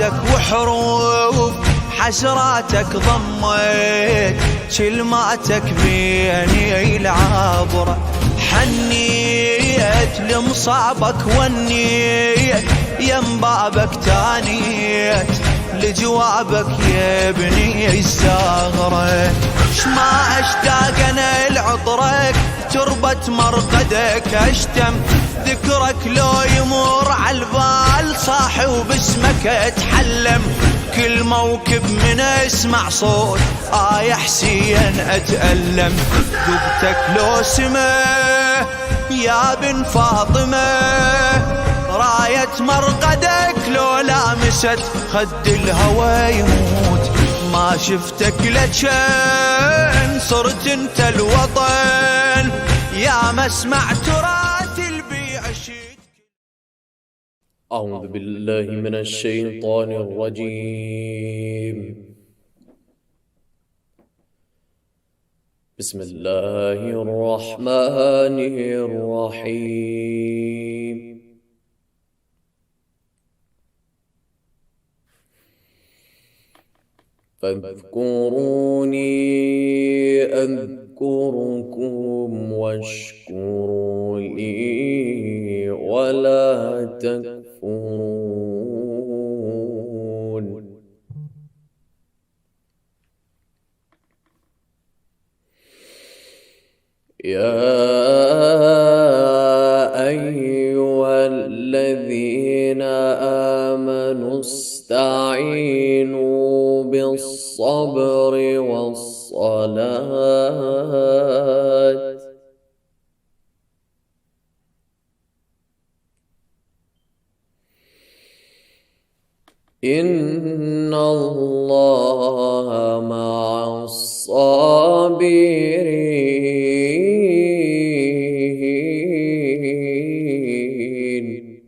صلواتك وحروف حسراتك ضميت كلماتك بيني العبرة حنيت لمصابك ونيت يم بابك تانيت لجوابك يا ابني الزهرة شما اشتاق انا لعطرك تربة مرقدك اشتم ذكرك لو يمر عالبال صاحي وباسمك اتحلم كل موكب من اسمع صوت يا حسين اتألم ذبتك لو سما يا بن فاطمة راية مرقدك لو لامست خد الهوى يموت ما شفتك لجن صرت انت الوطن يا مسمع تراث البيع شيك. أعوذ بالله من الشيطان الرجيم. بسم الله الرحمن الرحيم. فاذكروني أذكركم واشكروا لي ولا تكفرون. يا أيها الذين آمنوا استعينوا بالصبر والصلاة إن الله مع الصابرين.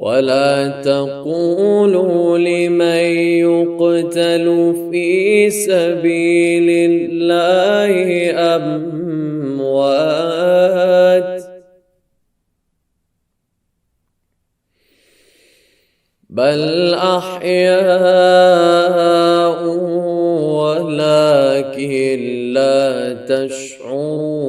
ولا تقولوا لمن يقتل في سبيل الله أموات بل أحياء ولكن لا تشعرون.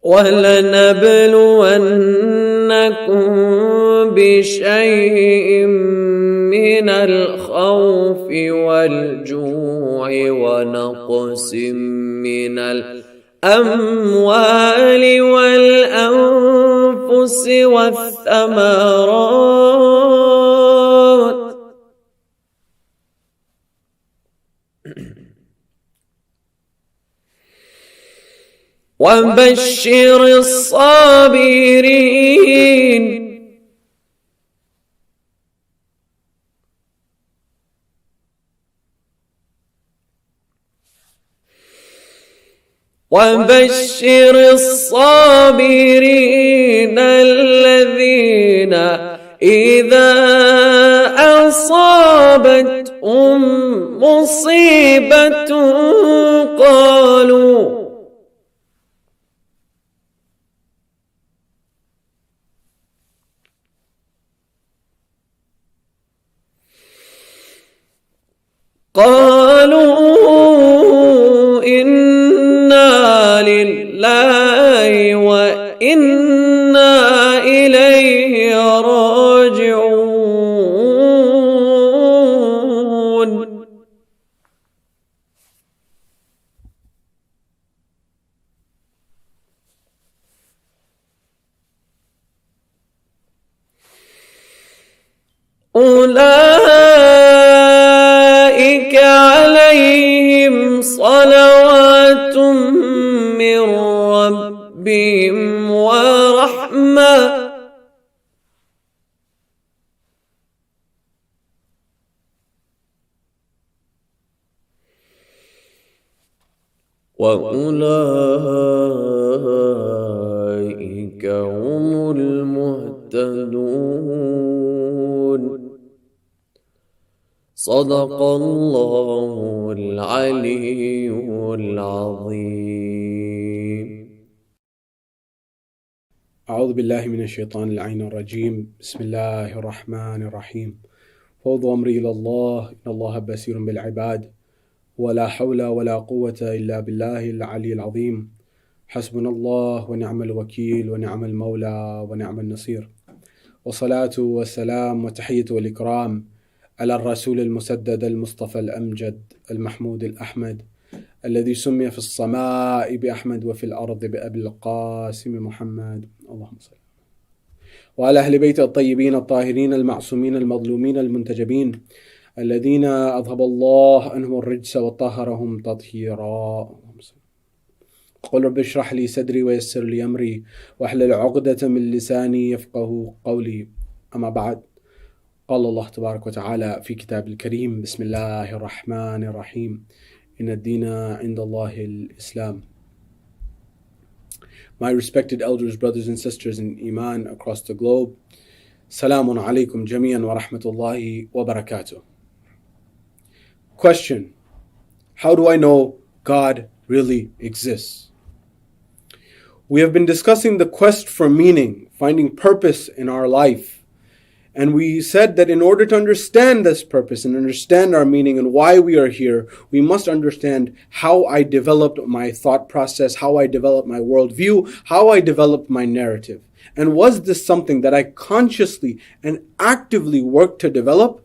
ولنبلونكم بشيء من الخوف والجوع ونقص من الأموال والأنفس والثمرات وبشر الصابرين. وبشر الصابرين الذين إذا أصابتهم مصيبة قالوا إنا لله وإنا إليه راجعون. أولئك عليهم صلوات من ربهم ورحمة وأولئك المهتدون. صدق الله العلي العظيم. أعوذ بالله من الشيطان اللعين الرجيم. بسم الله الرحمن الرحيم. فوض أمري إلى الله، إن الله بصير بالعباد، ولا حول ولا قوة إلا بالله العلي العظيم. حسبنا الله ونعم الوكيل ونعم المولى ونعم النصير. والصلاة والسلام وتحية والإكرام على الرسول المسدد المصطفى الأمجد المحمود الأحمد، الذي سمي في السماء بأحمد وفي الأرض بأبي القاسم محمد، اللهم صل. وعلى أهل بيت الطيبين الطاهرين المعصومين المظلومين المنتجبين، الذين أذهب الله عنهم الرجس وطهرهم تطهيرا. قل رب اشرح لي صدري ويسر لي أمري واحلل عقدة من لساني يفقه قولي. أما بعد، قال الله تبارك وتعالى في كتاب الكريم: بسم الله الرحمن الرحيم، إن الدين عند الله الإسلام. My respected elders, brothers and sisters in Iman across the globe, Salamun alaikum jami'an wa rahmatullahi wa barakatuh. Question: how do I know God really exists? We have been discussing the quest for meaning, finding purpose in our life. And we said that in order to understand this purpose and understand our meaning and why we are here, we must understand how I developed my thought process, how I developed my worldview, how I developed my narrative. And was this something that I consciously and actively worked to develop,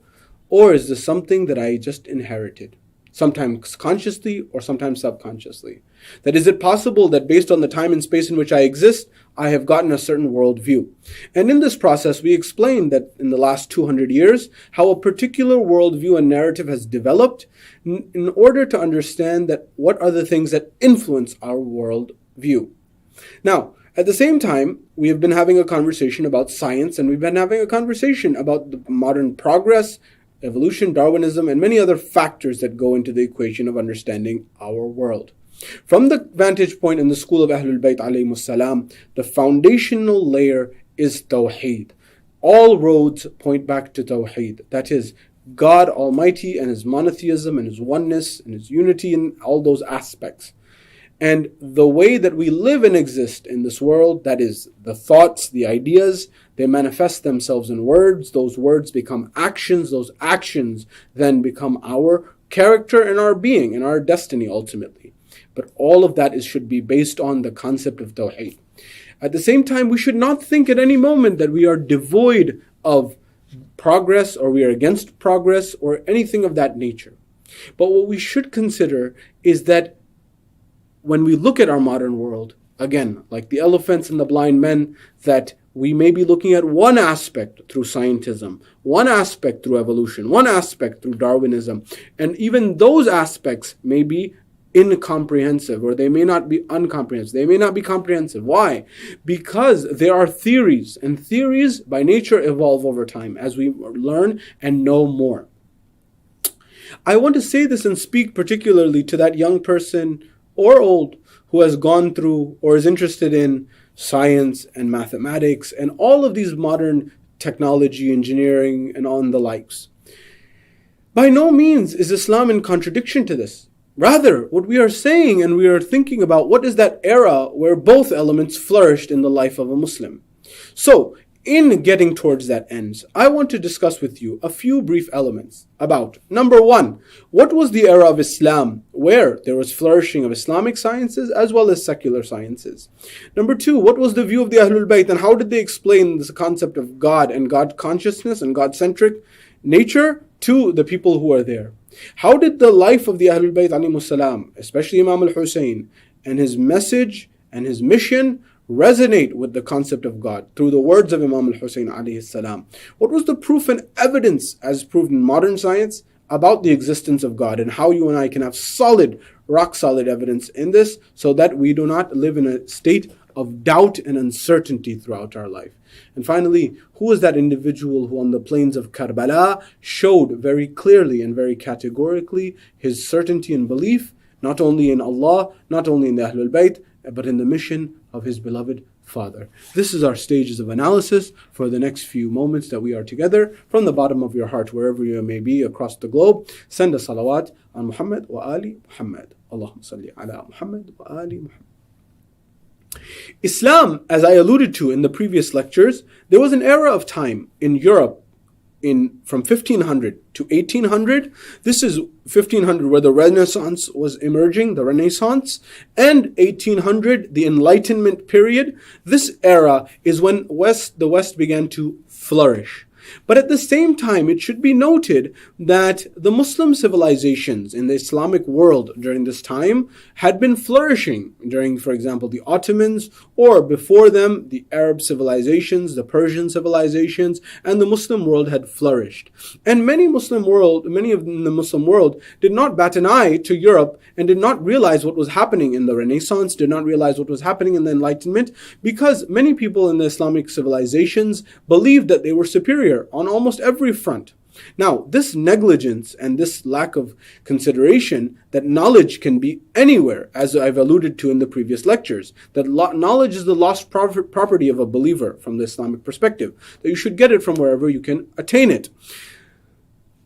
or is this something that I just inherited? Sometimes consciously or sometimes subconsciously. That is it possible that based on the time and space in which I exist, I have gotten a certain worldview. And in this process, we explained that in the last 200 years, how a particular worldview and narrative has developed in order to understand that what are the things that influence our worldview. Now, at the same time, we have been having a conversation about science, and we've been having a conversation about the modern progress, evolution, Darwinism, and many other factors that go into the equation of understanding our world. From the vantage point in the school of Ahlul Bayt alayhimus salam, the foundational layer is Tawheed. All roads point back to Tawheed. That is, God Almighty and His monotheism and His oneness and His unity in all those aspects. And the way that we live and exist in this world, that is, the thoughts, the ideas, they manifest themselves in words. Those words become actions. Those actions then become our character and our being and our destiny ultimately. But all of that should be based on the concept of Tawheed. At the same time, we should not think at any moment that we are devoid of progress or we are against progress or anything of that nature. But what we should consider is that when we look at our modern world, again, like the elephants and the blind men, that we may be looking at one aspect through scientism, one aspect through evolution, one aspect through Darwinism, and even those aspects may be incomprehensive, or they may not be uncomprehensive. They may not be comprehensive. Why? Because there are theories, and theories by nature evolve over time as we learn and know more. I want to say this and speak particularly to that young person or old who has gone through or is interested in science and mathematics and all of these modern technology, engineering, and on the likes. By no means is Islam in contradiction to this. Rather, what we are saying and we are thinking about, what is that era where both elements flourished in the life of a Muslim? So, in getting towards that end, I want to discuss with you a few brief elements about, number one, what was the era of Islam where there was flourishing of Islamic sciences as well as secular sciences? Number two, what was the view of the Ahlul Bayt and how did they explain this concept of God and God consciousness and God-centric nature to the people who are there? How did the life of the Ahlul Bayt alayhimus salam, especially Imam al-Hussein, and his message and his mission resonate with the concept of God through the words of Imam al-Hussein alayhi salam? What was the proof and evidence as proved in modern science about the existence of God, and how you and I can have solid, rock solid evidence in this so that we do not live in a state of doubt and uncertainty throughout our life? And finally, who is that individual who on the plains of Karbala showed very clearly and very categorically his certainty and belief, not only in Allah, not only in the Ahlul Bayt, but in the mission of his beloved father. This is our stages of analysis for the next few moments that we are together. From the bottom of your heart, wherever you may be across the globe, send a salawat on Muhammad wa ali Muhammad. Allahumma salli ala Muhammad wa ali Muhammad. Islam, as I alluded to in the previous lectures, there was an era of time in Europe from 1500 to 1800. This is 1500 where the Renaissance was emerging, the Renaissance, and 1800, the Enlightenment period. This era is when the West began to flourish. But at the same time, it should be noted that the Muslim civilizations in the Islamic world during this time had been flourishing during, for example, the Ottomans, or before them, the Arab civilizations, the Persian civilizations, and the Muslim world had flourished. And many in the Muslim world did not bat an eye to Europe and did not realize what was happening in the Renaissance, did not realize what was happening in the Enlightenment, because many people in the Islamic civilizations believed that they were superior on almost every front. Now, this negligence and this lack of consideration that knowledge can be anywhere, as I've alluded to in the previous lectures, that knowledge is the lost property of a believer from the Islamic perspective, that you should get it from wherever you can attain it.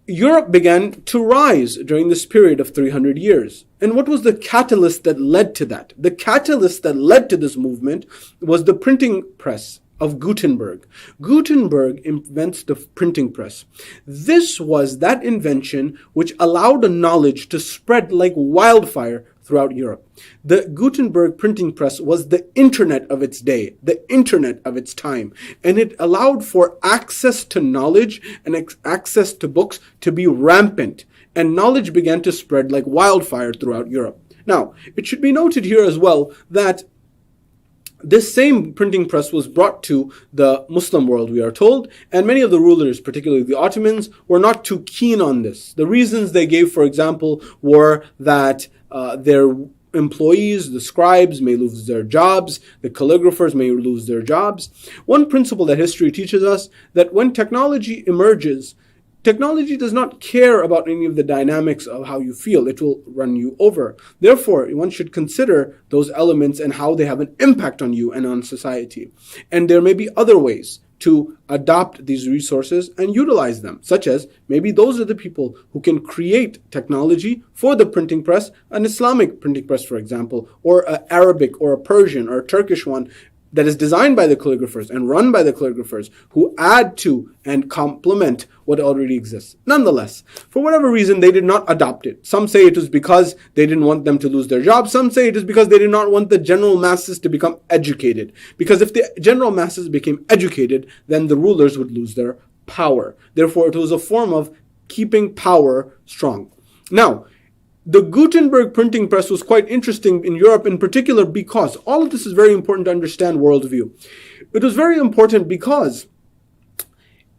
Europe began to rise during this period of 300 years. And what was the catalyst that led to that? The catalyst that led to this movement was the printing press of Gutenberg. Gutenberg invents the printing press. This was that invention which allowed knowledge to spread like wildfire throughout Europe. The Gutenberg printing press was the internet of its day, the internet of its time, and it allowed for access to knowledge and access to books to be rampant, and knowledge began to spread like wildfire throughout Europe. Now, it should be noted here as well that this same printing press was brought to the Muslim world, we are told, and many of the rulers, particularly the Ottomans, were not too keen on this. The reasons they gave, for example, were that their employees, the scribes, may lose their jobs, the calligraphers may lose their jobs. One principle that history teaches us, that when technology emerges, technology does not care about any of the dynamics of how you feel. It will run you over. Therefore, one should consider those elements and how they have an impact on you and on society. And there may be other ways to adopt these resources and utilize them, such as maybe those are the people who can create technology for the printing press, an Islamic printing press, for example, or an Arabic or a Persian or a Turkish one, that is designed by the calligraphers and run by the calligraphers, who add to and complement what already exists. Nonetheless, for whatever reason, they did not adopt it. Some say it was because they didn't want them to lose their jobs. Some say it is because they did not want the general masses to become educated. Because if the general masses became educated, then the rulers would lose their power. Therefore, it was a form of keeping power strong. Now, the Gutenberg printing press was quite interesting in Europe in particular because all of this is very important to understand worldview. It was very important because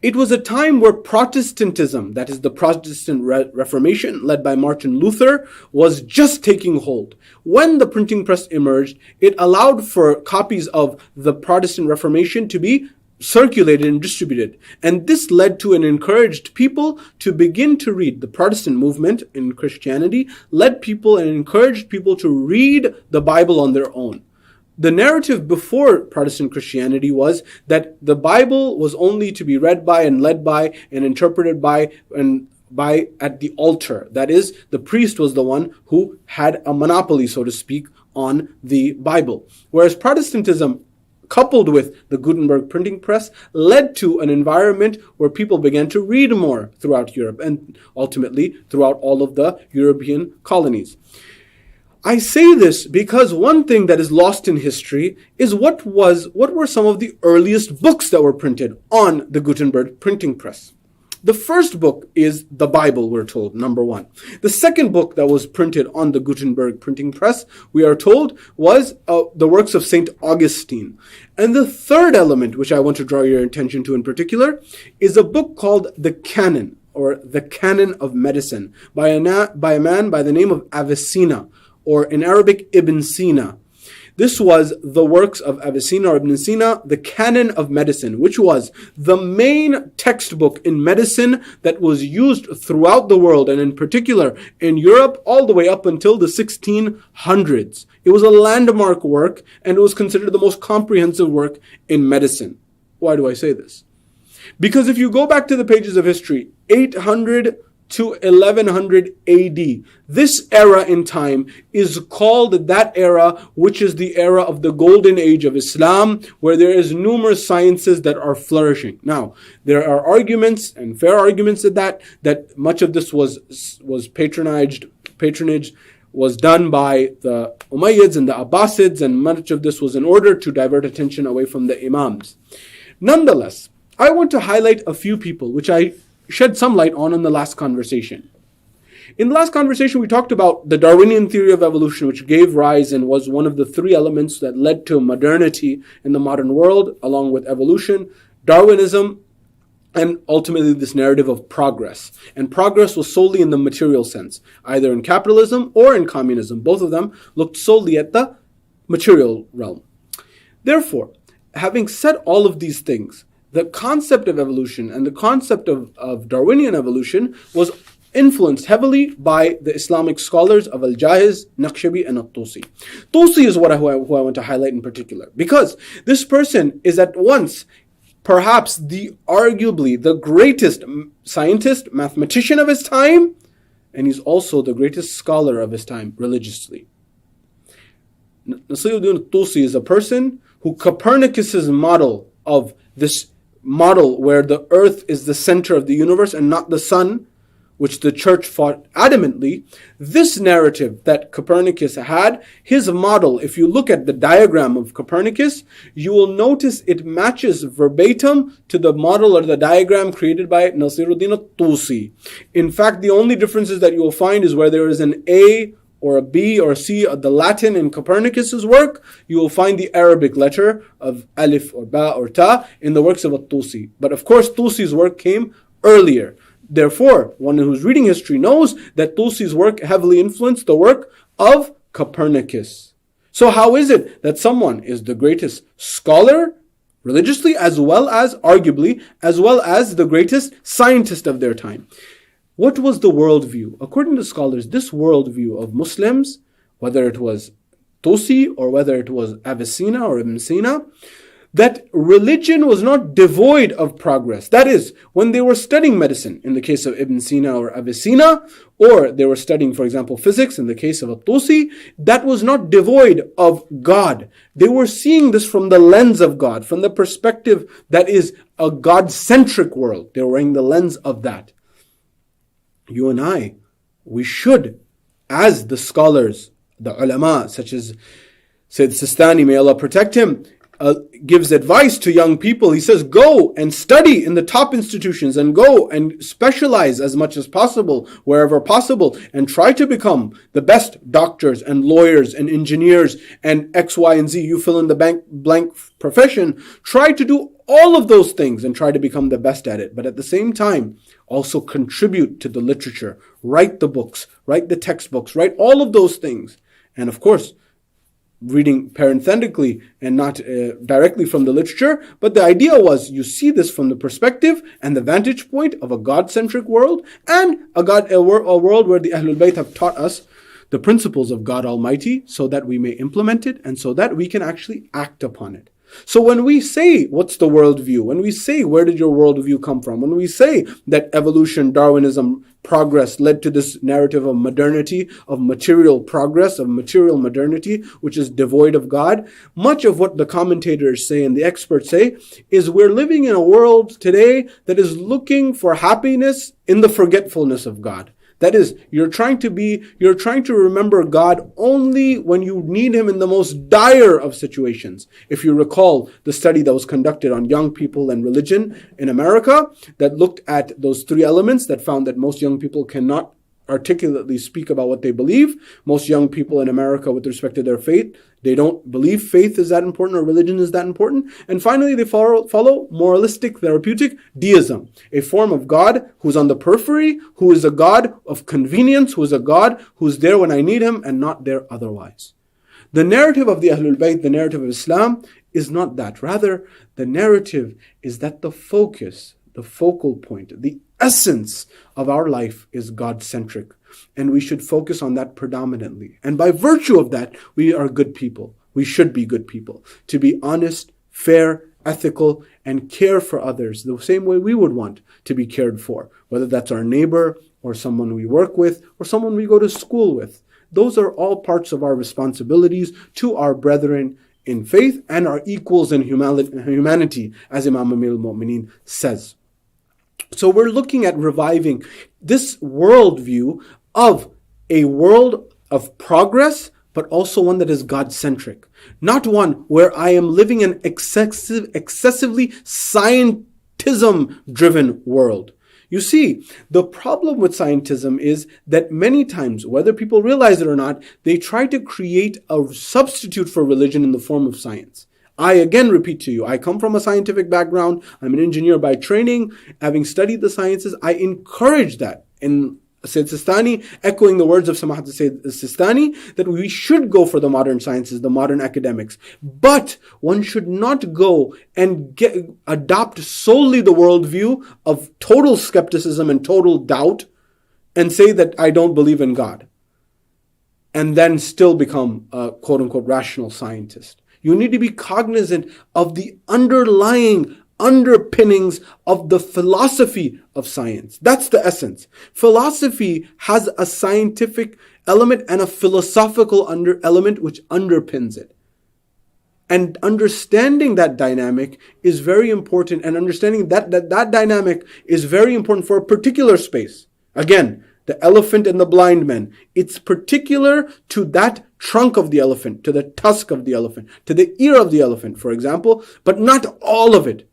it was a time where Protestantism, that is the Protestant Reformation led by Martin Luther, was just taking hold. When the printing press emerged, it allowed for copies of the Protestant Reformation to be circulated and distributed. And this led to and encouraged people to begin to read. The Protestant movement in Christianity led people and encouraged people to read the Bible on their own. The narrative before Protestant Christianity was that the Bible was only to be read by and led by and interpreted by at the altar. That is, the priest was the one who had a monopoly, so to speak, on the Bible. Whereas Protestantism, coupled with the Gutenberg printing press, led to an environment where people began to read more throughout Europe and ultimately throughout all of the European colonies. I say this because one thing that is lost in history is what were some of the earliest books that were printed on the Gutenberg printing press. The first book is the Bible, we're told, number one. The second book that was printed on the Gutenberg printing press, we are told, was the works of St. Augustine. And the third element, which I want to draw your attention to in particular, is a book called the Canon, or the Canon of Medicine, by a man by the name of Avicenna, or in Arabic, Ibn Sina. This was the works of Avicenna or Ibn Sina, the canon of medicine, which was the main textbook in medicine that was used throughout the world, and in particular in Europe all the way up until the 1600s. It was a landmark work, and it was considered the most comprehensive work in medicine. Why do I say this? Because if you go back to the pages of history, 800 to 1100 AD, this era in time is called that era which is the era of the golden age of Islam, where there is numerous sciences that are flourishing. Now, there are arguments and fair arguments that much of this was patronage was done by the Umayyads and the Abbasids, and much of this was in order to divert attention away from the Imams. Nonetheless, I want to highlight a few people which I shed some light on in the last conversation. In the last conversation, we talked about the Darwinian theory of evolution, which gave rise and was one of the three elements that led to modernity in the modern world, along with evolution, Darwinism, and ultimately this narrative of progress. And progress was solely in the material sense, either in capitalism or in communism. Both of them looked solely at the material realm. Therefore, having said all of these things, the concept of evolution and the concept of Darwinian evolution was influenced heavily by the Islamic scholars of Al-Jahiz, Naqshbandi, and Al-Tusi. Tusi is who I want to highlight in particular, because this person is at once perhaps arguably the greatest scientist, mathematician of his time, and he's also the greatest scholar of his time religiously. Sayyid Tusi is a person who Copernicus's model of this model where the earth is the center of the universe and not the sun, which the church fought adamantly, this narrative that Copernicus had, his model, if you look at the diagram of Copernicus, you will notice it matches verbatim to the model or the diagram created by Nasiruddin al-Tusi. In fact, the only differences that you will find is where there is an A or a B or a C, the Latin in Copernicus's work, you will find the Arabic letter of Alif or Ba or Ta in the works of Al-Tusi. But of course, Tusi's work came earlier. Therefore, one who's reading history knows that Tusi's work heavily influenced the work of Copernicus. So how is it that someone is the greatest scholar religiously, as well as, arguably, as well as the greatest scientist of their time? What was the worldview? According to scholars, this worldview of Muslims, whether it was Tusi or whether it was Avicenna or Ibn Sina, that religion was not devoid of progress. That is, when they were studying medicine, in the case of Ibn Sina or Avicenna, or they were studying, for example, physics, in the case of Tusi, that was not devoid of God. They were seeing this from the lens of God, from the perspective that is a God-centric world. They were wearing the lens of that. You and I, we should, as the scholars, the ulama, such as Sayyid Sistani, may Allah protect him, gives advice to young people. He says, go and study in the top institutions and go and specialize as much as possible, wherever possible, and try to become the best doctors and lawyers and engineers and X, Y, and Z. You fill in the blank profession. Try to do all of those things and try to become the best at it. But at the same time, also contribute to the literature. Write the books, write the textbooks, write all of those things. And of course, reading parenthetically and not directly from the literature. But the idea was you see this from the perspective and the vantage point of a God-centric world and a world where the Ahlul Bayt have taught us the principles of God Almighty so that we may implement it and so that we can actually act upon it. So when we say, what's the worldview? When we say, where did your worldview come from? When we say that evolution, Darwinism, progress led to this narrative of modernity, of material progress, of material modernity, which is devoid of God, much of what the commentators say and the experts say is we're living in a world today that is looking for happiness in the forgetfulness of God. That is, you're trying to remember God only when you need Him in the most dire of situations. If you recall the study that was conducted on young people and religion in America, that looked at those three elements, that found that most young people cannot articulately speak about what they believe. Most young people in America, with respect to their faith, they don't believe faith is that important or religion is that important. And finally, they follow moralistic, therapeutic deism, a form of God who's on the periphery, who is a God of convenience, who is a God who's there when I need Him and not there otherwise. The narrative of the Ahlul Bayt, the narrative of Islam, is not that. Rather, the narrative is that the focus, the focal point, the essence of our life is God-centric. And we should focus on that predominantly. And by virtue of that, we are good people. We should be good people. To be honest, fair, ethical, and care for others the same way we would want to be cared for. Whether that's our neighbor, or someone we work with, or someone we go to school with. Those are all parts of our responsibilities to our brethren in faith and our equals in humanity, as Imam Amir al-Mu'mineen says. So we're looking at reviving this worldview of a world of progress, but also one that is God-centric. Not one where I am living in excessively scientism-driven world. You see, the problem with scientism is that many times, whether people realize it or not, they try to create a substitute for religion in the form of science. I again repeat to you, I come from a scientific background. I'm an engineer by training. Having studied the sciences, I encourage that. In Sayyid Sistani, echoing the words of Samahat Sayyid Sistani, that we should go for the modern sciences, the modern academics. But one should not go and adopt solely the worldview of total skepticism and total doubt and say that I don't believe in God. And then still become a quote-unquote rational scientist. You need to be cognizant of the underpinnings of the philosophy of science. That's the essence. Philosophy has a scientific element and a philosophical element which underpins it. And understanding that dynamic is very important, and understanding that dynamic is very important for a particular space. Again, the elephant and the blind man. It's particular to that trunk of the elephant, to the tusk of the elephant, to the ear of the elephant, for example, but not all of it.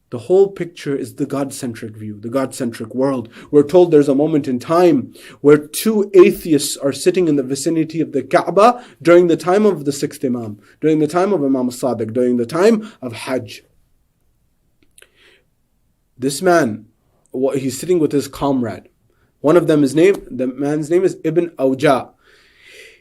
The whole picture is the God-centric view, the God-centric world. We're told there's a moment in time where two atheists are sitting in the vicinity of the Kaaba during the time of the sixth Imam, during the time of Imam al-Sadiq, during the time of Hajj. This man, he's sitting with his comrade. One of them, the man's name is Ibn Awja.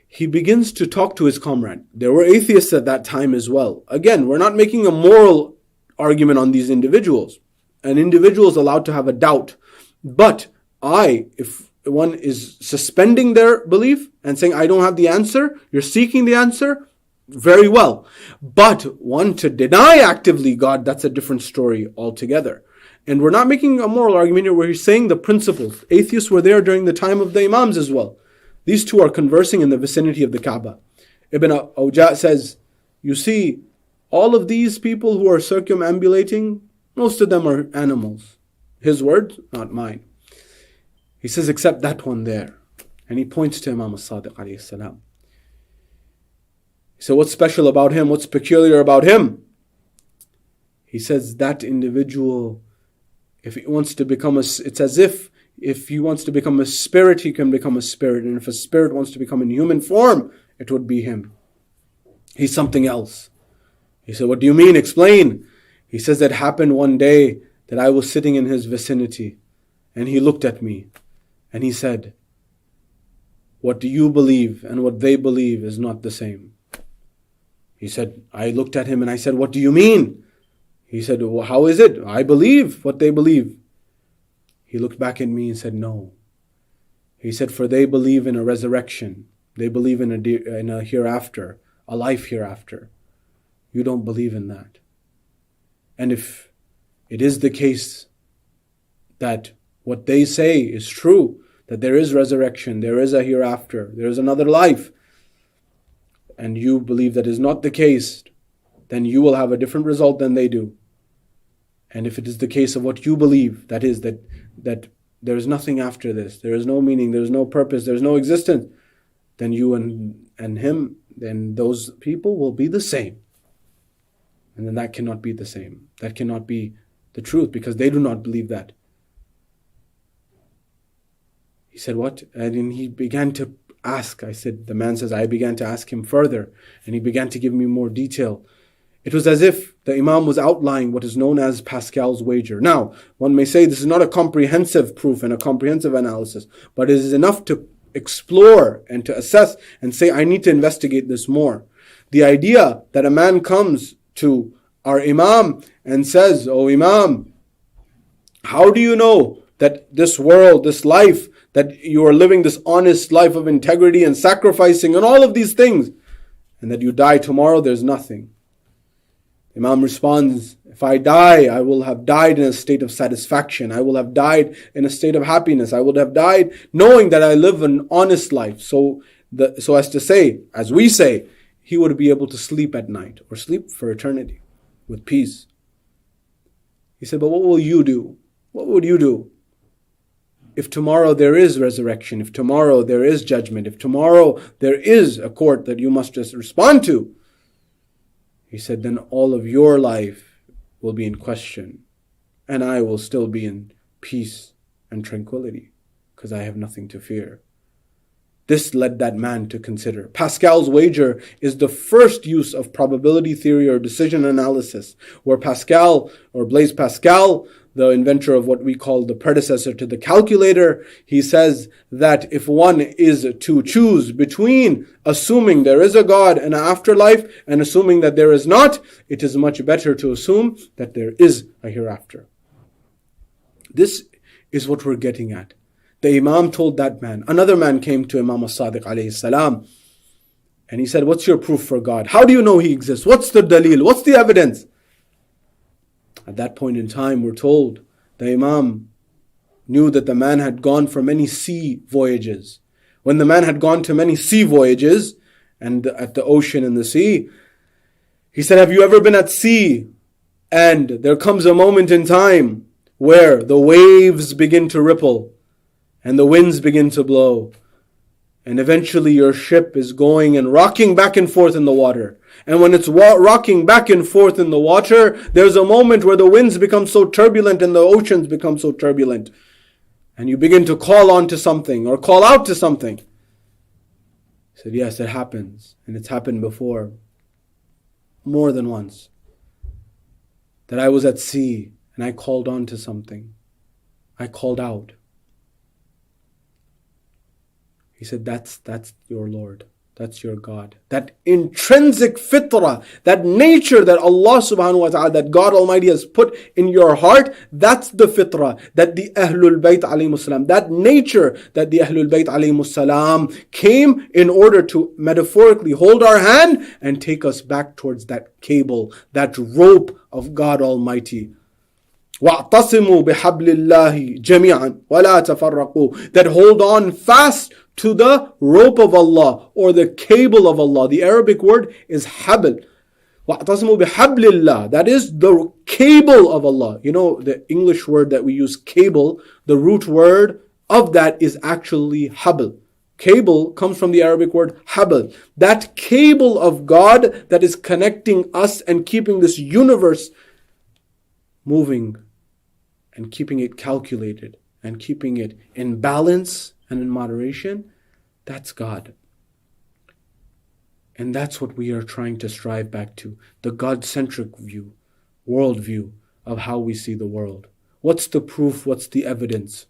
He begins to talk to his comrade. There were atheists at that time as well. Again, we're not making a moral argument on these individuals. An individual is allowed to have a doubt. But if one is suspending their belief and saying, I don't have the answer, you're seeking the answer, very well. But one to deny actively God, that's a different story altogether. And we're not making a moral argument here, where he's saying the principles. Atheists were there during the time of the Imams as well. These two are conversing in the vicinity of the Kaaba. Ibn Awja says, you see, all of these people who are circumambulating, most of them are animals. His words, not mine. He says, except that one there. And he points to Imam al-Sadiq alayhi salam. So what's special about him? What's peculiar about him? He says that individual, if he wants to become it's as if he wants to become a spirit, he can become a spirit. And if a spirit wants to become in human form, it would be him. He's something else. He said, what do you mean? Explain. He says, it happened one day that I was sitting in his vicinity, and he looked at me and he said, what do you believe and what they believe is not the same. He said, I looked at him and I said, what do you mean? He said, well, how is it? I believe what they believe. He looked back at me and said, no. He said, for they believe in a resurrection. They believe in a hereafter, a life hereafter. You don't believe in that. And if it is the case that what they say is true, that there is resurrection, there is a hereafter, there is another life, and you believe that is not the case, then you will have a different result than they do. And if it is the case of what you believe, that is that there is nothing after this, there is no meaning, there is no purpose, there is no existence, then you and him, then those people will be the same. And then that cannot be the same. That cannot be the truth, because they do not believe that. He said, what? And then he began to ask. The man says, I began to ask him further, and he began to give me more detail. It was as if the Imam was outlining what is known as Pascal's wager. Now, one may say this is not a comprehensive proof and a comprehensive analysis, but it is enough to explore and to assess and say, I need to investigate this more. The idea that a man comes to our Imam and says, "Oh Imam, how do you know that this world, this life, that you are living this honest life of integrity and sacrificing and all of these things, and that you die tomorrow, there's nothing?" Imam responds, "If I die, I will have died in a state of satisfaction. I will have died in a state of happiness. I would have died knowing that I live an honest life. So as to say, as we say, he would be able to sleep at night or sleep for eternity with peace." He said, "But what will you do? What would you do if tomorrow there is resurrection, if tomorrow there is judgment, if tomorrow there is a court that you must just respond to?" He said, "Then all of your life will be in question, and I will still be in peace and tranquility because I have nothing to fear." This led that man to consider. Pascal's wager is the first use of probability theory or decision analysis, where Pascal, or Blaise Pascal, the inventor of what we call the predecessor to the calculator, he says that if one is to choose between assuming there is a God and an afterlife and assuming that there is not, it is much better to assume that there is a hereafter. This is what we're getting at. The Imam told that man. Another man came to Imam as-Sadiq alayhi salam, and he said, "What's your proof for God? How do you know He exists? What's the dalil? What's the evidence?" At that point in time, we're told, the Imam knew that the man had gone for many sea voyages. When the man had gone to many sea voyages, and at the ocean and the sea, he said, "Have you ever been at sea? And there comes a moment in time where the waves begin to ripple, and the winds begin to blow, and eventually your ship is going and rocking back and forth in the water. And when it's rocking back and forth in the water, there's a moment where the winds become so turbulent and the oceans become so turbulent. And you begin to call on to something or call out to something." He said, "Yes, it happens. And it's happened before. More than once. That I was at sea and I called on to something. I called out." He said, that's your Lord. That's your God. That intrinsic fitrah, that nature that Allah subhanahu wa ta'ala, that God Almighty has put in your heart, that's the fitrah, that the Ahlul Bayt alayhimus salam, that nature that the Ahlul Bayt alayhimus salam came in order to metaphorically hold our hand and take us back towards that cable, that rope of God Almighty. وَاعْتَصِمُوا بِحَبْلِ اللَّهِ جَمِيعًا وَلَا تَفَرَّقُوا, that hold on fast to the rope of Allah or the cable of Allah. The Arabic word is habl. وَاعْتَصِمُوا بِحَبْلِ اللَّهِ, that is the cable of Allah. You know, the English word that we use, cable, the root word of that is actually habl. Cable comes from the Arabic word habl. That cable of God that is connecting us and keeping this universe moving and keeping it calculated and keeping it in balance and in moderation, that's God. And that's what we are trying to strive back to, the God-centric view, worldview of how we see the world. What's the proof? What's the evidence?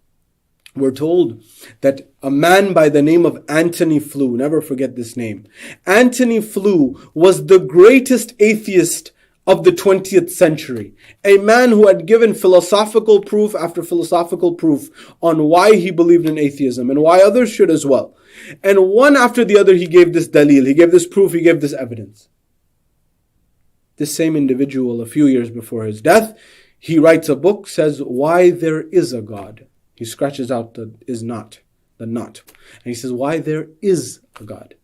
We're told that a man by the name of Antony Flew, never forget this name, Antony Flew was the greatest atheist of the 20th century. A man who had given philosophical proof after philosophical proof on why he believed in atheism and why others should as well. And one after the other he gave this dalil, he gave this proof, he gave this evidence. This same individual, a few years before his death, he writes a book, says why there is a God. He scratches out the is not, the not. And he says why there is a God.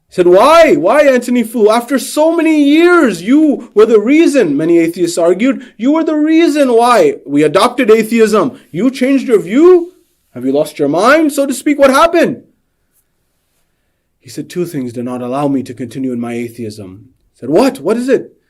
He said, why Antony Flew? After so many years, you were the reason, many atheists argued, you were the reason why we adopted atheism. You changed your view? Have you lost your mind, so to speak? What happened? He said, two things did not allow me to continue in my atheism. He said, what? What is it?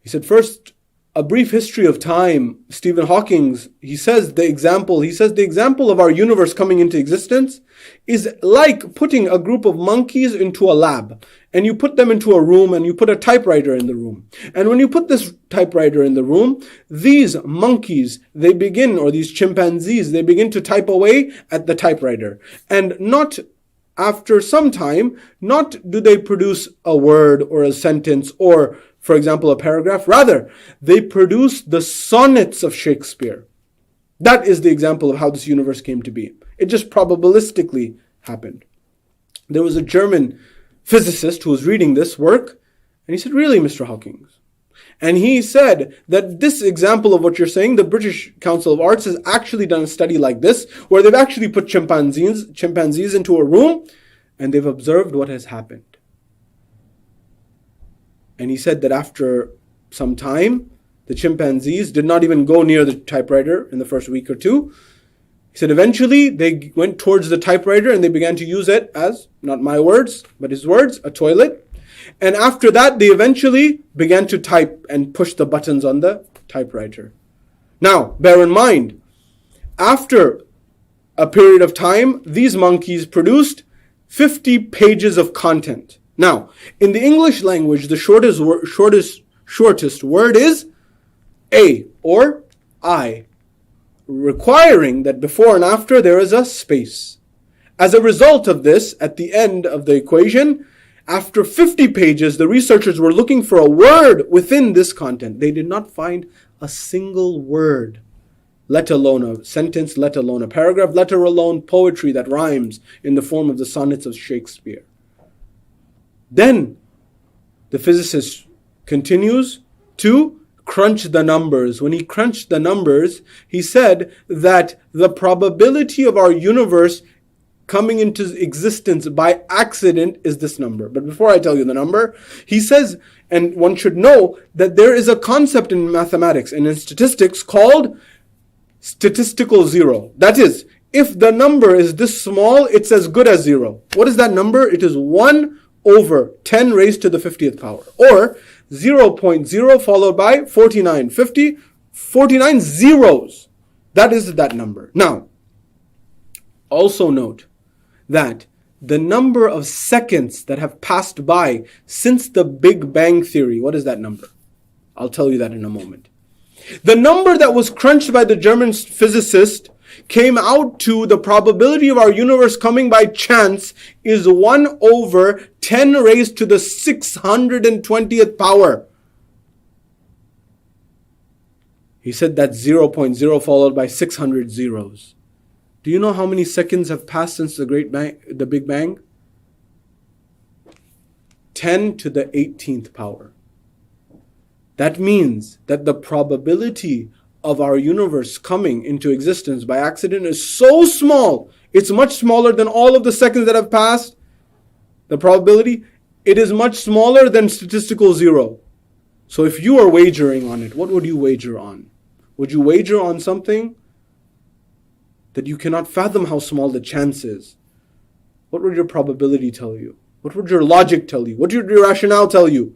He said, first, A Brief History of Time, Stephen Hawking, he says the example of our universe coming into existence is like putting a group of monkeys into a lab, and you put them into a room and you put a typewriter in the room. And when you put this typewriter in the room, these monkeys, these chimpanzees, they begin to type away at the typewriter. And not after some time, not do they produce a word or a sentence or, for example, a paragraph. Rather, they produce the sonnets of Shakespeare. That is the example of how this universe came to be. It just probabilistically happened. There was a German physicist who was reading this work, and he said, "Really, Mr. Hawking?" And he said that this example of what you're saying, the British Council of Arts has actually done a study like this, where they've actually put chimpanzees into a room, and they've observed what has happened. And he said that after some time, the chimpanzees did not even go near the typewriter in the first week or two. He said eventually they went towards the typewriter and they began to use it as, not my words, but his words, a toilet. And after that, they eventually began to type and push the buttons on the typewriter. Now, bear in mind, after a period of time, these monkeys produced 50 pages of content. Now, in the English language, the shortest word is a or I, requiring that before and after there is a space. As a result of this, at the end of the equation, after 50 pages, the researchers were looking for a word within this content. They did not find a single word, let alone a sentence, let alone a paragraph, let alone poetry that rhymes in the form of the sonnets of Shakespeare. Then the physicist continues to crunch the numbers. When he crunched the numbers, he said that the probability of our universe coming into existence by accident is this number. But before I tell you the number, he says, and one should know that there is a concept in mathematics and in statistics called statistical zero. That is, if the number is this small, it's as good as zero. What is that number? It is 1 over 10 raised to the 50th power, or 0.0 followed by 49, 50, 49 zeros. That is that number. Now, also note that the number of seconds that have passed by since the Big Bang Theory, what is that number? I'll tell you that in a moment. The number that was crunched by the German physicist came out to the probability of our universe coming by chance is 1 over 10 raised to the 620th power. He said that's 0.0 followed by 600 zeros. Do you know how many seconds have passed since the Big Bang? 10 to the 18th power. That means that the probability of our universe coming into existence by accident is so small. It's much smaller than all of the seconds that have passed. The probability, it is much smaller than statistical zero. So if you are wagering on it, what would you wager on? Would you wager on something that you cannot fathom how small the chance is? What would your probability tell you? What would your logic tell you? What would your rationale tell you?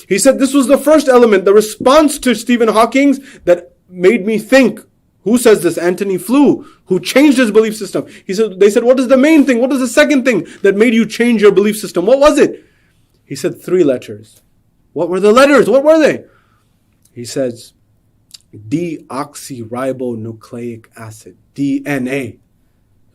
He said this was the first element, the response to Stephen Hawking that made me think. Who says this? Anthony Flew, who changed his belief system. They said, what is the main thing? What is the second thing that made you change your belief system? What was it? He said 3 letters. What were the letters? What were they? He says, deoxyribonucleic acid, DNA.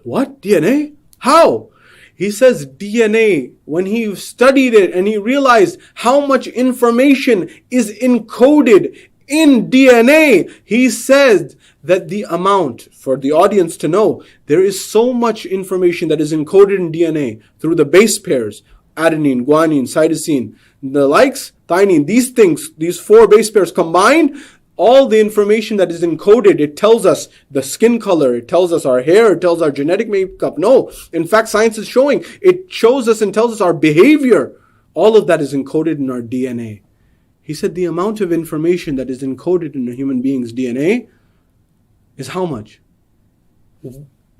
What? DNA? How? He says DNA, when he studied it and he realized how much information is encoded in DNA, he said that the amount, for the audience to know, there is so much information that is encoded in DNA through the base pairs, adenine, guanine, cytosine, the likes, thymine, these things, these 4 base pairs combined, all the information that is encoded, it tells us the skin color, it tells us our hair, it tells our genetic makeup. No, in fact, science is showing, it shows us and tells us our behavior. All of that is encoded in our DNA. He said the amount of information that is encoded in a human being's DNA is how much?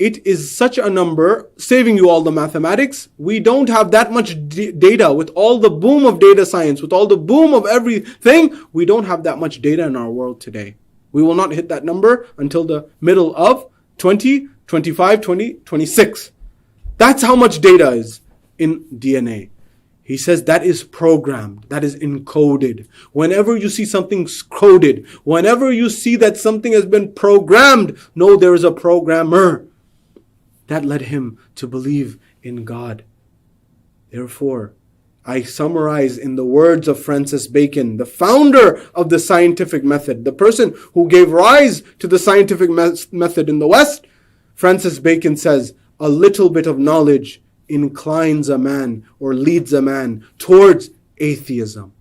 it is such a number, saving you all the mathematics. We don't have that much data. With all the boom of data science, with all the boom of everything, we don't have that much data in our world today. We will not hit that number until the middle of 2025, 2026. That's how much data is in DNA. He says that is programmed, that is encoded. Whenever you see something coded, whenever you see that something has been programmed, know there is a programmer. That led him to believe in God. Therefore, I summarize in the words of Francis Bacon, the founder of the scientific method, the person who gave rise to the scientific method in the West. Francis Bacon says, a little bit of knowledge inclines a man or leads a man towards atheism.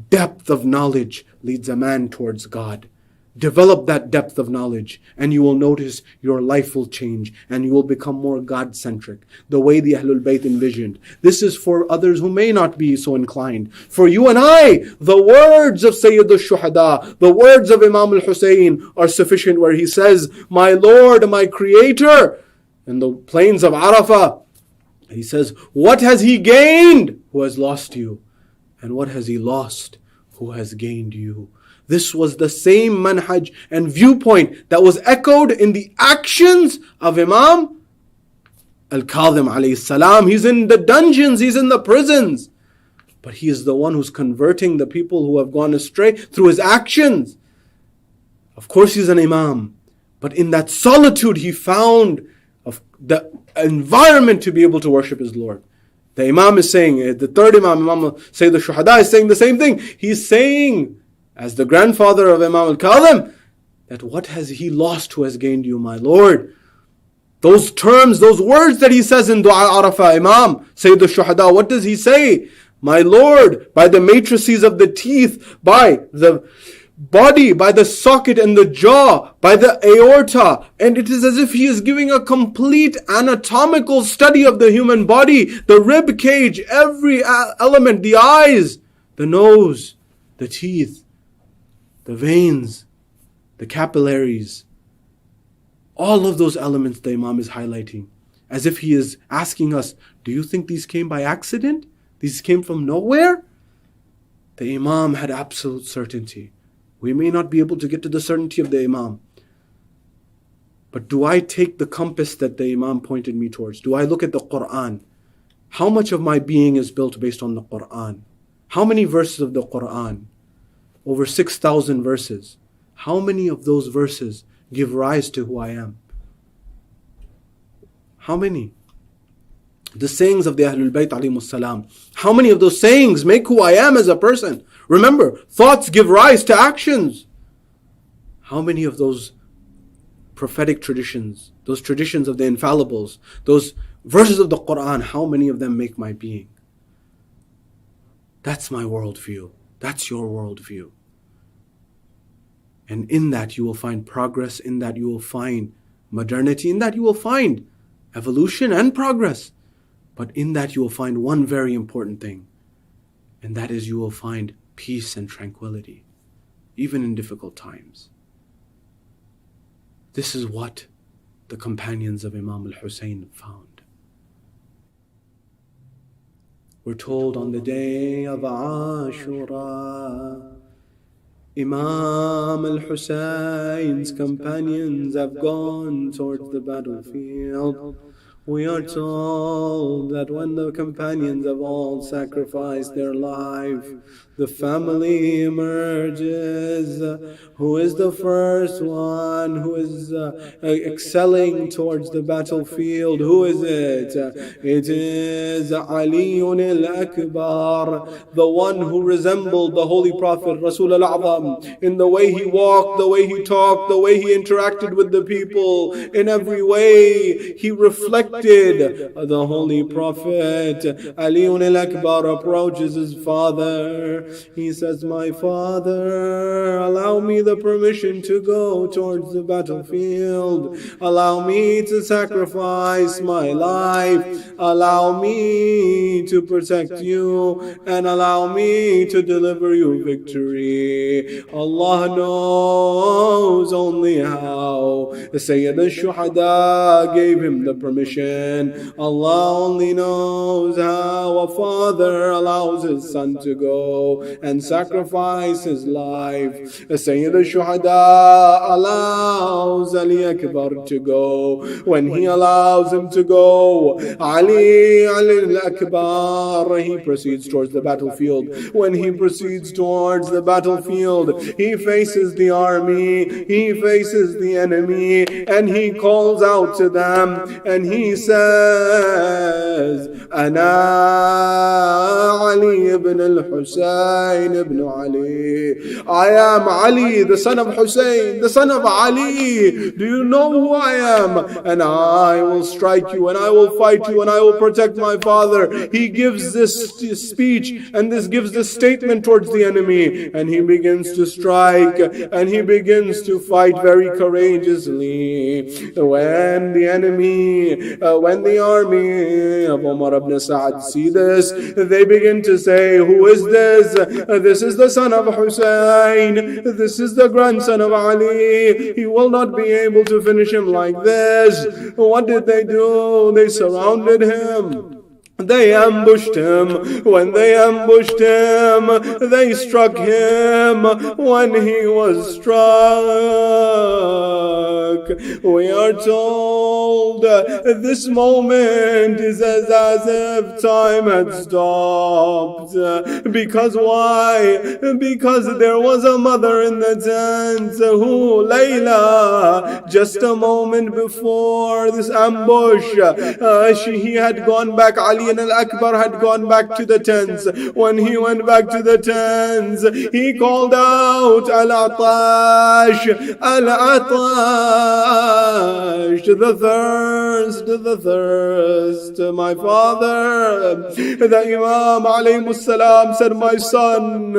Depth of knowledge leads a man towards God. Develop that depth of knowledge and you will notice your life will change and you will become more God-centric, the way the Ahlul Bayt envisioned. This is for others who may not be so inclined. For you and I, the words of Sayyid Shuhada, the words of Imam al-Hussein are sufficient, where he says, my Lord, my Creator, in the plains of Arafah, he says, what has he gained who has lost you? And what has he lost who has gained you? This was the same manhaj and viewpoint that was echoed in the actions of Imam Al-Kadhim alayhi salam. He's in the dungeons, he's in the prisons. But he is the one who's converting the people who have gone astray through his actions. Of course he's an imam. But in that solitude he found the environment to be able to worship his Lord. The Imam is saying, the third Imam, Imam Sayyid Shuhada, is saying the same thing. He's saying, as the grandfather of Imam Al-Kadhim, that what has he lost who has gained you, my Lord? Those terms, those words that he says in Dua Arafah, Imam Sayyid Shuhada, what does he say? My Lord, by the matrices of the teeth, by the body, by the socket and the jaw, by the aorta, and it is as if he is giving a complete anatomical study of the human body, the rib cage, every element, the eyes, the nose, the teeth, the veins, the capillaries, all of those elements the Imam is highlighting, as if he is asking us, do you think these came by accident? These came from nowhere? The Imam had absolute certainty. We may not be able to get to the certainty of the Imam. But do I take the compass that the Imam pointed me towards? Do I look at the Quran? How much of my being is built based on the Quran? How many verses of the Quran? Over 6,000 verses. How many of those verses give rise to who I am? How many? The sayings of the Ahlul Bayt alayhimus salam. How many of those sayings make who I am as a person? Remember, thoughts give rise to actions. How many of those prophetic traditions, those traditions of the infallibles, those verses of the Quran, how many of them make my being? That's my worldview. That's your worldview. And in that you will find progress, in that you will find modernity, in that you will find evolution and progress. But in that you will find one very important thing, and that is you will find peace and tranquility, even in difficult times. This is what the companions of Imam al-Hussein found. We're told on the day of Ashura, Imam al-Hussein's companions have gone towards the battlefield. We are told that when the companions have all sacrificed their life, the family emerges. Who is the first one who is excelling towards the battlefield? Who is it? It is Aliun al-Akbar, the one who resembled the Holy Prophet Rasul al-A'zam in the way he walked, the way he talked, the way he interacted with the people. In every way, he reflected selected the Holy Prophet. Ali al-Akbar approaches his father. He says, my father, allow me the permission to go towards the battlefield. Allow me to sacrifice my life. Allow me to protect you, and allow me to deliver you victory. Allah knows only how. Sayyid Shuhada gave him the permission. Allah only knows how a father allows his son to go and sacrifice his life. Sayyid Shuhada allows Ali Akbar to go. When he allows him to go, Ali al-Akbar, he proceeds towards the battlefield. When he proceeds towards the battlefield, he faces the army, he faces the enemy, and he calls out to them, and he says, Ana Ali ibn al-Husayn ibn Ali. I am Ali, the son of Hussein, the son of Ali. Do you know who I am? And I will strike you, and I will fight you, and I will protect my father. He gives this speech, and this gives this statement towards the enemy, and he begins to strike, and he begins to fight very courageously. When the enemy, when the army of Umar ibn Sa'd see this, they begin to say, who is this? This is the son of Hussein. This is the grandson of Ali. He will not be able to finish him like this. What did they do? They surrounded him. They ambushed him. When they ambushed him, they struck him. When he was struck, we are told this moment is as if time had stopped. Because why? Because there was a mother in the tent who, Layla, just a moment before this ambush, he had gone back. Ali and Al-Akbar had gone back to the tents. When he went back to the tents, he called out, Al-Atash, Al-Atash, the thirst, the thirst. My father, the Imam alayhi salam said, my son,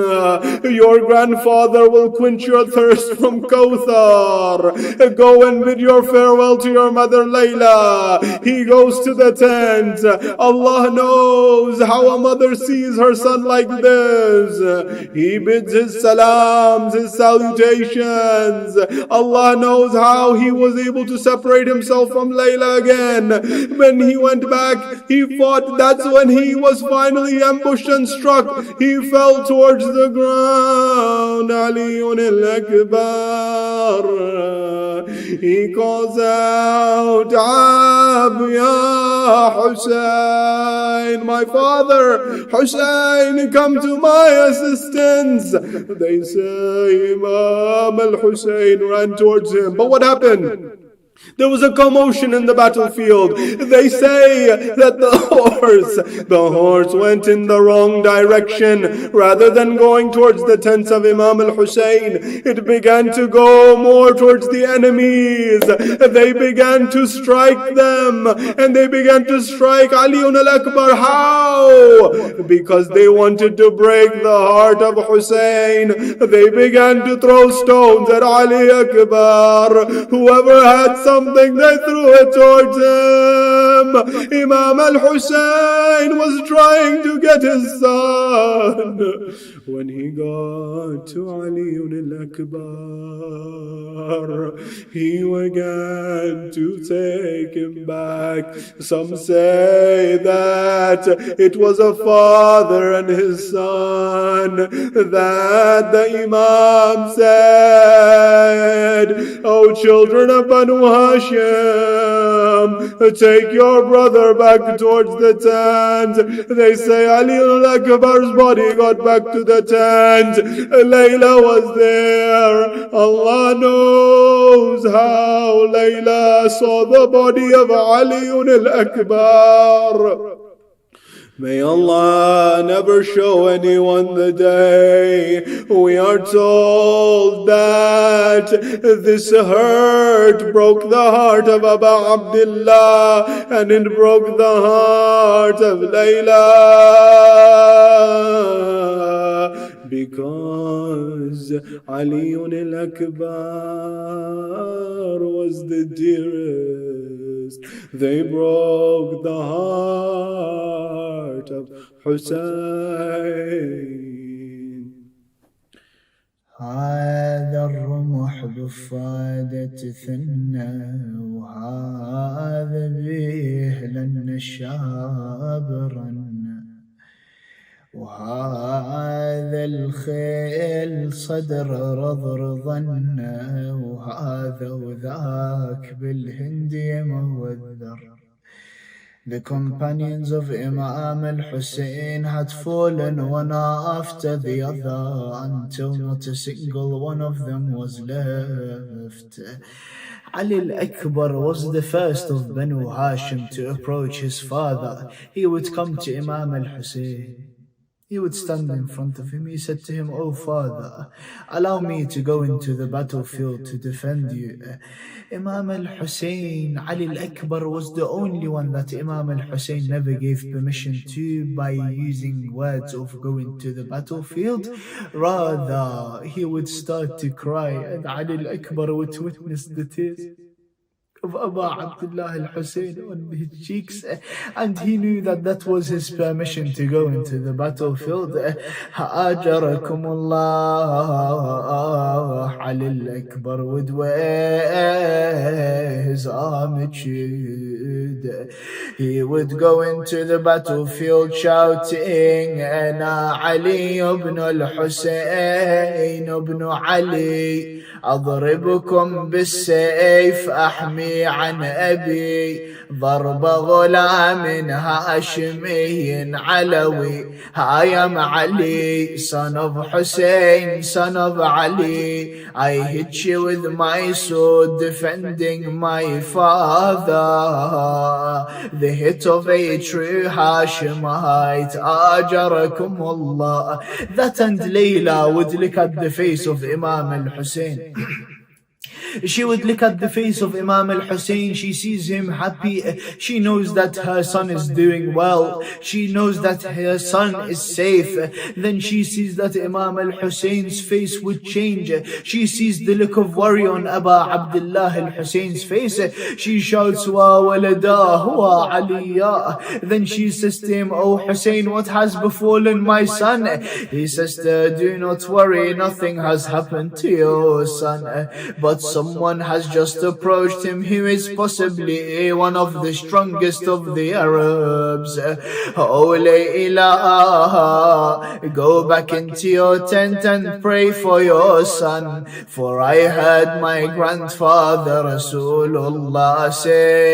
your grandfather will quench your thirst from Kawthar. Go and bid your farewell to your mother Layla. He goes to the tent. Allah knows how a mother sees her son like this. He bids his salams, his salutations. Allah knows how he was able to separate himself from Layla again. When he went back, he fought. That's when he was finally ambushed and struck. He fell towards the ground. Ali al-Akbar. He calls out, Ab ya Hussein, my father, Hussein, come to my assistance. They say Imam al-Hussein ran towards him. But what happened? There was a commotion in the battlefield. They say that the horse went in the wrong direction. Rather than going towards the tents of Imam al-Hussein, it began to go more towards the enemies. They began to strike them, and they began to strike Ali al-Akbar. How? Because they wanted to break the heart of Hussein. They began to throw stones at Ali Akbar. Whoever had something, they threw it towards him. Imam al-Hussein was trying to get his son. When he got to Ali al-Akbar, he began to take him back. Some say that it was a father and his son, that the Imam said, O children of Banu Hashim, take your brother back towards the tent. They say Ali al-Akbar's body got back to the tent. Layla was there. Allah knows how Layla saw the body of Ali al-Akbar. May Allah never show anyone the day. We are told that this hurt broke the heart of Abu Abdullah, and it broke the heart of Layla, because Ali al-Akbar was the dearest. They broke the heart of Hussein. هذا الرمح بفادة ثنى، وهذا به لن الشاب رنى، وهذا الخيل صدر رضرضنا، وهذا وذاك بالهند يموذر. The companions of Imam al-Hussein had fallen one after the other until not a single one of them was left. Ali al-Akbar was the first of Banu Hashim to approach his father. He would come to Imam al-Hussein. He would stand in front of him. He said to him, "Oh father, allow me to go into the battlefield to defend you." Imam al-Hussein, Ali al-Akbar, was the only one that Imam al-Hussein never gave permission to by using words of going to the battlefield. Rather, he would start to cry, and Ali al-Akbar would witness the tears of Abu Abdullah al-Hussein on his cheeks, and he knew that that was his permission to go into the battlefield. Ajarakum Allah. Ali al-Akbar would wear his armitude. He would go into the battlefield shouting, "Ana Ali ibn al-Hussein ibn Ali, أضربكم بالسيف أحمي عن أبي ضرب غلام هاشمي علوي. I am Ali, son of Hussein, son of Ali. I hit you with my sword defending my father. The hit of a true Hashemite. Ajarakum Allah." That and Layla would look at the face of Imam al-Hussein. She would look at the face of Imam al-Hussein. She sees him happy. She knows that her son is doing well. She knows that her son is safe. Then she sees that Imam al-Hussein's face would change. She sees the look of worry on Abu Abdullah al-Hussein's face. She shouts, "Wa walada wa aliyah." Then she says to him, "Oh Hussein, what has befallen my son?" He says to her, "Do not worry, nothing has happened to your son, but someone has just approached him who is possibly one of the strongest of the Arabs. Oh Layla, go back into your tent and pray for your son, for I heard my grandfather Rasulullah say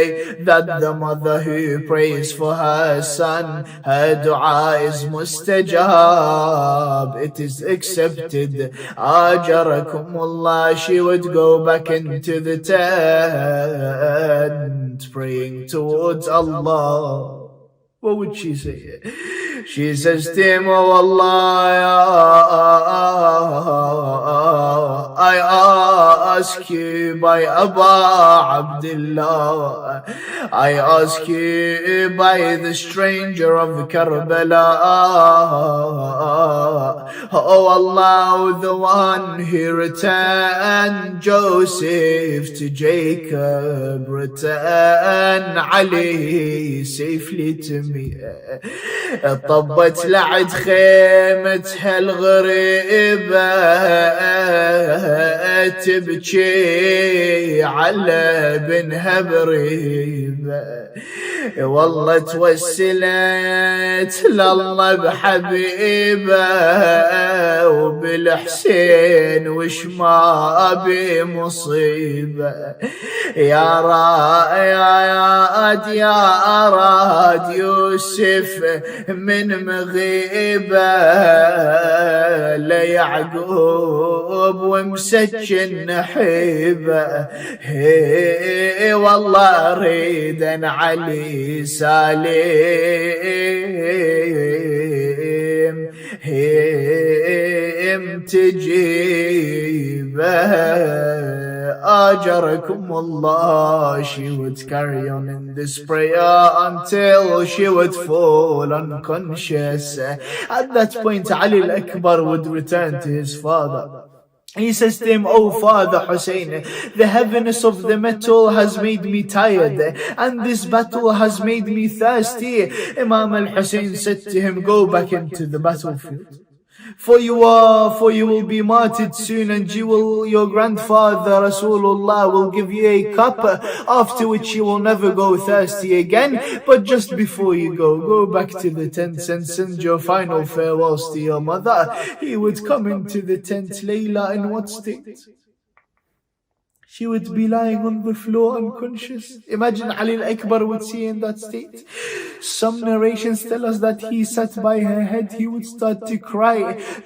that the mother who prays for her son, her dua is mustajab, it is accepted. Ajarakumullah." She would go back into the tent praying towards Allah. What would she say? She says to him, "Oh Allah, I ask you by Abu Abdullah, I ask you by the stranger of Karbala, oh Allah, the one who returned Joseph to Jacob, return Ali safely to me." طبت لعد خيمتها الغريبة تبكي على بنها بريبة، والله توسلت لله بحبيبه وبالحسين وش ما أبي مصيبة. يا أراد يوسف من مغيبة ليعقوب ومسكن حيبة. والله أريد أن علي علي سالم هم تجيبه أجركم Allah. She would carry on in this prayer until she would fall unconscious. At that point, Ali al-Akbar would return to his father. He says to him, "Oh Father Hussein, the heaviness of the metal has made me tired, and this battle has made me thirsty." Imam al-Hussein said to him, "Go back into the battlefield. For you will be martyred soon, and your grandfather Rasulullah will give you a cup, after which you will never go thirsty again. But just before you go back to the tents and send your final farewells to your mother." He would come into the tent. Layla, in what state? She would be lying on the floor unconscious. Imagine Ali al-Akbar would see in that state. Some narrations tell us that he sat by her head. He would start to cry.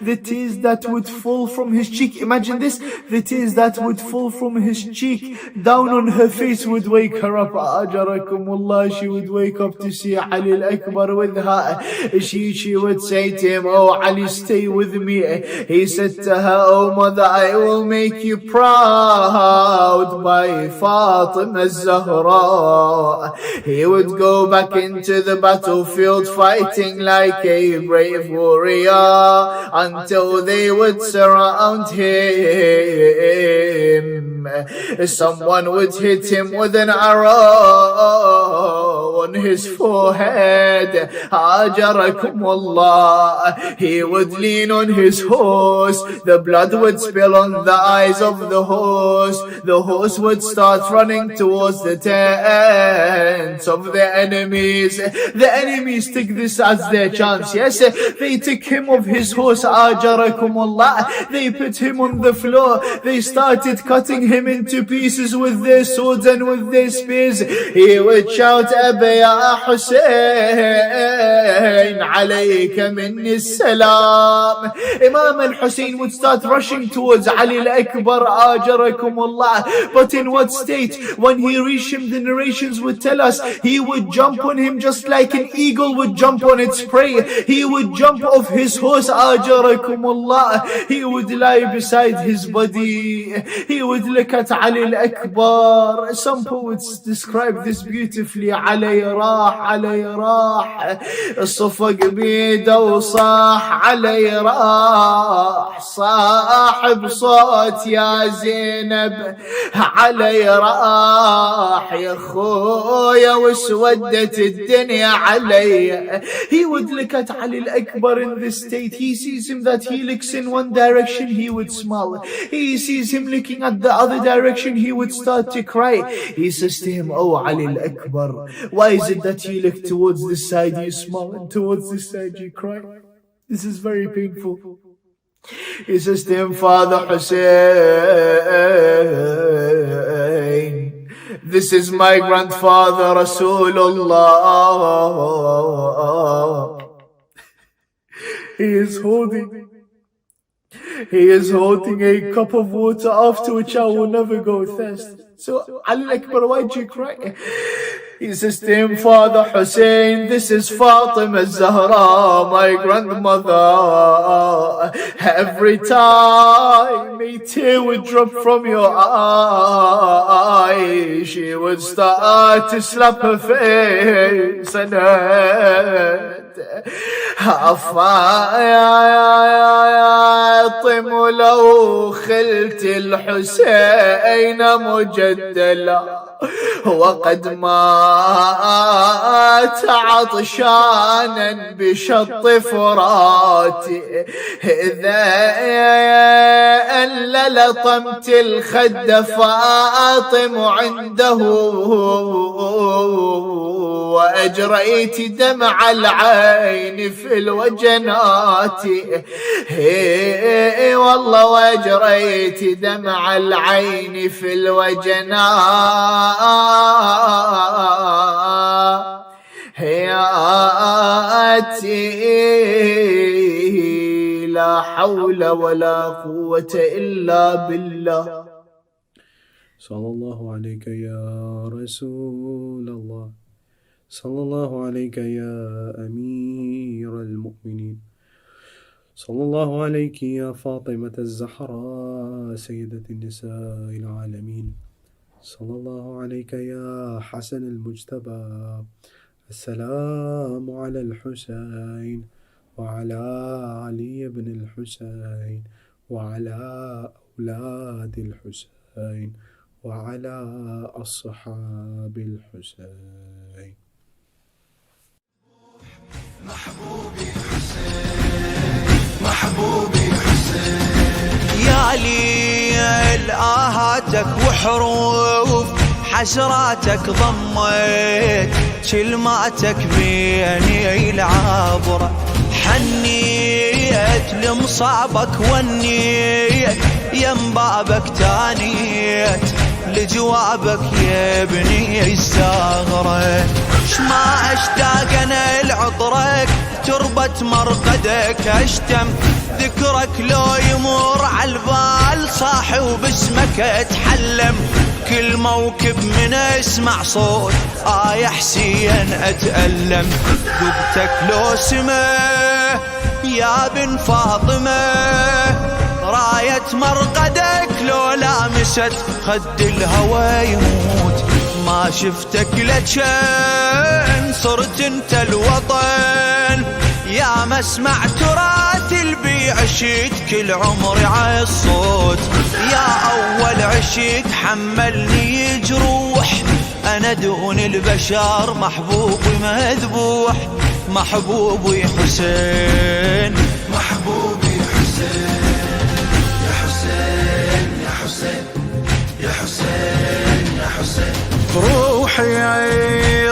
The tears that would fall from his cheek. Imagine this. The tears that would fall from his cheek down on her face would wake her up. Ajarakumullah. She would wake up to see Ali al-Akbar with her. She would say to him, "Oh Ali, stay with me." He said to her, "Oh mother, I will make you proud by Fatima al-Zahra." He would go back into the battlefield fighting like a brave warrior until they would surround him. Someone would hit him with an arrow on his forehead. Ajarakumullah. He would lean on his horse. The blood would spill on the eyes of the horse. The horse would start running towards the tents of the enemies. The enemies took this as their chance. Yes, they took him off his horse. Ajarakumullah. They put him on the floor. They started cutting him into pieces with their swords and with their spears. He would shout, "Aba ya Hussein, alayka minni salam." Imam al-Hussein would start rushing towards Ali al-Akbar. Ajarakumullah. But in what state? When he reached him, the narrations would tell us he would jump on him just like an eagle would jump on its prey. He would jump off his horse. Ajarakumullah. He would lie beside his body. He would look at Ali al-Akbar. Some poets describe this beautifully. علي راح الصفق بيده وصاح علي راح صاحب صوت يا زينب علي راح يا خويا وسودت الدنيا علي. He would look at Ali al-Akbar in this state. He sees him that he looks in one direction, he would smile. He sees him looking at the other direction, he would start to cry. He says to him, "Oh Ali al-Akbar, why is it that you look towards this side you smile and towards this side you cry? This is very painful." He says to him, "Father Hussein, this is my grandfather Rasulullah." He is holding a cup of water, after which I will never go thirsty. So Ali al-Akbar, why did you cry? He says to him, "Father Hussein, this is Fatima al-Zahra, my grandmother. Every time a tear would drop from your eye, she would start to slap her face and head. فاطم لو خلت الحسين مجدلا وقد مات عطشانا بشط فراتي إذا أن لطمت الخد فاطم عنده وأجريت دمع العين في الوجنات والله وأجريت دمع العين في الوجنات هياتي لا حول ولا قوة إلا بالله. Sallallahu alayka ya Rasulullah. صلى الله عليك يا أمير المؤمنين. صلى الله عليك يا فاطمة الزهراء سيدة النساء العالمين. صلى الله عليك يا حسن المجتبى. السلام على الحسين وعلى علي بن الحسين وعلى أولاد الحسين وعلى أصحاب الحسين. محبوبي حسين، محبوبي حسين، يا لي آهاتك وحروف حسراتك ضميت كلماتك بيني العابرة، حنيت لمصابك ونيت يم بابك تانيت لجوابك يا ابني الزهرة، شما اشتاق انا لعطرك تربة مرقدك اشتم ذكرك لو يمر عالبال صاحي وباسمك اتحلم، كل موكب من اسمع صوت يا حسين اتألم، ذبتك لو سما يا بن فاطمة، راية مرقدك لو لامست خد الهوى يموت، ما شفتك لجن صرت انت الوطن، يا مسمع تراث البي عشيت كل عمري عالصوت، يا اول عشيت حملني جروح انا دون البشر محبوبي مذبوح، محبوبي حسين، محبوبي حسين، يا حسين يا حسين يا حسين يا حسين، روحي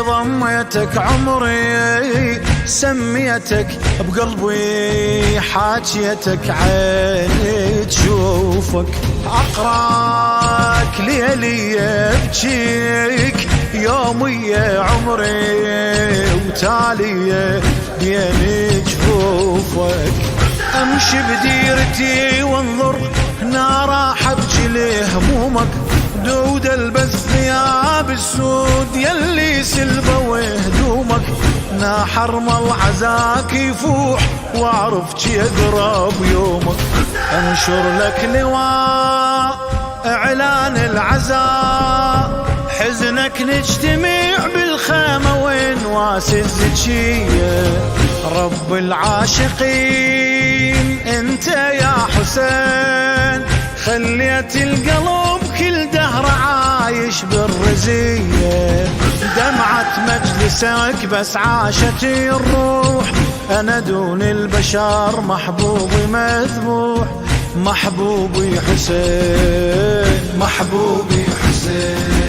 ضميتك عمري سميتك بقلبي حاجيتك عيني تشوفك أقراك ليلي ابجيك يومي يا عمري وتالي بيني جفوفك، امشي بديرتي وانظر نارا حبجي همومك دود البس ثياب السود يلي سلبة وهدومك، ناحرم العزاك يفوح واعرف يقرب يومك، انشر لك لواء اعلان العزاء حزنك نجتمع بالخيمة وين واسي الزكية، رب العاشقين انت يا حسين خليت القلب كل دهر عايش بالرزية، دمعة مجلسك بس عاشت الروح انا دون البشر محبوبي مذبوح، محبوبي حسين، محبوبي حسين.